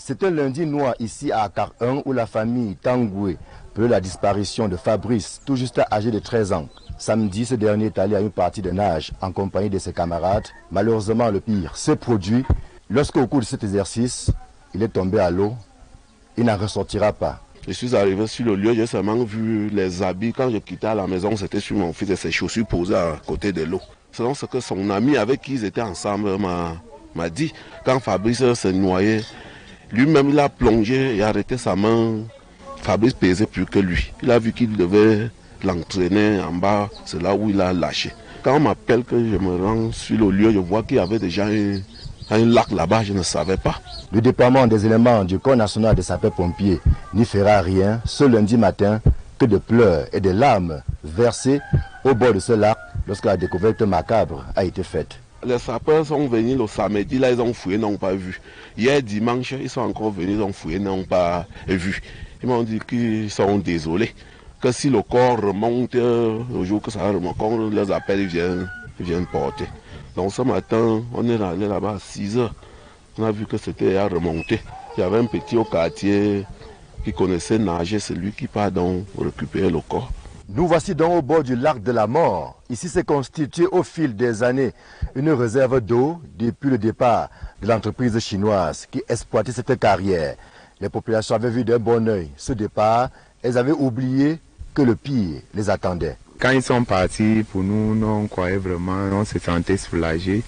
C'est un lundi noir ici à Akar 1 où la famille Tangoué pleure la disparition de Fabrice, tout juste âgé de 13 ans. Samedi, ce dernier est allé à une partie de nage en compagnie de ses camarades. Malheureusement, le pire s'est produit lorsqu'au cours de cet exercice, il est tombé à l'eau. Il n'en ressortira pas. Je suis arrivé sur le lieu, j'ai seulement vu les habits. Quand je quittais à la maison, c'était sur mon fils et ses chaussures posées à côté de l'eau. C'est ce que son ami avec qui ils étaient ensemble m'a dit. Quand Fabrice s'est noyé, lui-même il a plongé et arrêté sa main. Fabrice pesait plus que lui. Il a vu qu'il devait l'entraîner en bas, c'est là où il a lâché. Quand on m'appelle que je me rends sur le lieu, je vois qu'il y avait déjà un lac là-bas, je ne savais pas. Le déploiement des éléments du Corps national des sapeurs-pompiers n'y fera rien ce lundi matin que de pleurs et de larmes versées au bord de ce lac lorsque la découverte macabre a été faite. Les sapeurs sont venus le samedi, là ils ont fouillé, n'ont pas vu. Hier dimanche, ils sont encore venus, ils ont fouillé, n'ont pas vu. Ils m'ont dit qu'ils sont désolés, que si le corps remonte, le jour que ça remonte, quand on les appelle, ils viennent porter. Donc ce matin, on est allé là-bas à 6 h. On a vu que c'était à remonter. Il y avait un petit au quartier qui connaissait nager, c'est lui qui part donc récupérer le corps. Nous voici donc au bord du lac de la mort. Ici s'est constitué au fil des années une réserve d'eau depuis le départ de l'entreprise chinoise qui exploitait cette carrière. Les populations avaient vu d'un bon œil ce départ. Elles avaient oublié que le pire les attendait. Quand ils sont partis, pour nous, on croyait vraiment, on se sentait soulagés.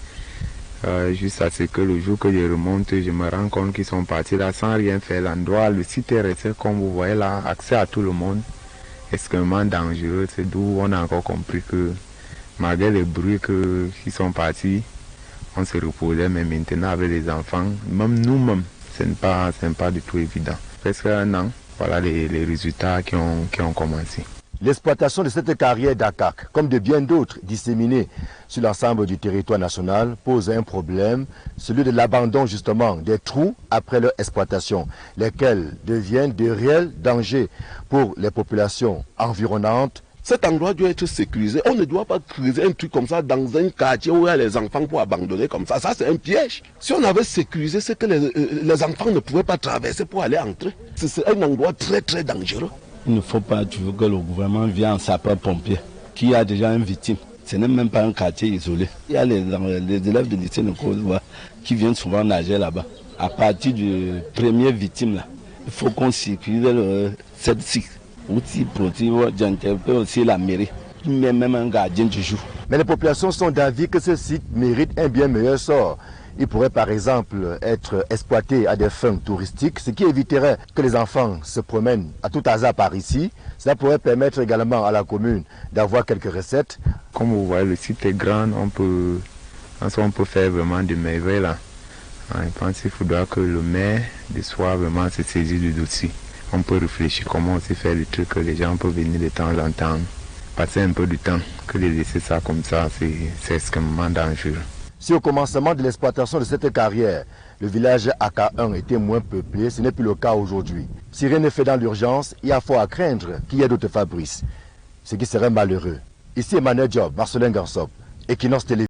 Juste à ce que le jour que je remonte, je me rends compte qu'ils sont partis là sans rien faire. L'endroit, le site est resté comme vous voyez là, accès à tout le monde. Extrêmement dangereux, c'est d'où on a encore compris que malgré les bruits qu'ils sont partis, on se reposait, mais maintenant avec les enfants, même nous-mêmes, ce n'est pas du tout évident. Presque un an, voilà les résultats qui ont commencé. L'exploitation de cette carrière d'Akak, comme de bien d'autres disséminées sur l'ensemble du territoire national, pose un problème, celui de l'abandon justement des trous après leur exploitation, lesquels deviennent de réels dangers pour les populations environnantes. Cet endroit doit être sécurisé. On ne doit pas creuser un truc comme ça dans un quartier où il y a les enfants pour abandonner comme ça. Ça, c'est un piège. Si on avait sécurisé, c'est que les enfants ne pouvaient pas traverser pour aller entrer. C'est un endroit très, très dangereux. Il ne faut pas toujours que le gouvernement vienne en sapeur-pompier, qui a déjà une victime. Ce n'est même pas un quartier isolé. Il y a les élèves de lycée de Côte d'Ivoire qui viennent souvent nager là-bas. À partir du premier victime, là, il faut qu'on sécurise cette site. Aussi, j'interpelle aussi la mairie, qui met même un gardien du jour. Mais les populations sont d'avis que ce site mérite un bien meilleur sort. Il pourrait par exemple être exploité à des fins touristiques, ce qui éviterait que les enfants se promènent à tout hasard par ici. Cela pourrait permettre également à la commune d'avoir quelques recettes. Comme vous voyez, le site est grand, on peut faire vraiment des merveilles là. Je pense qu'il faudra que le maire de soi vraiment se saisisse du dossier. On peut réfléchir comment aussi faire le truc que les gens peuvent venir de temps en temps, passer un peu du temps, que de laisser ça comme ça, c'est extrêmement dangereux. Si au commencement de l'exploitation de cette carrière, le village AK1 était moins peuplé, ce n'est plus le cas aujourd'hui. Si rien n'est fait dans l'urgence, il y a fort à craindre qu'il y ait d'autres Fabrice, ce qui serait malheureux. Ici Emmanuel Diop, Marcelin Gansop, Equinox Télé.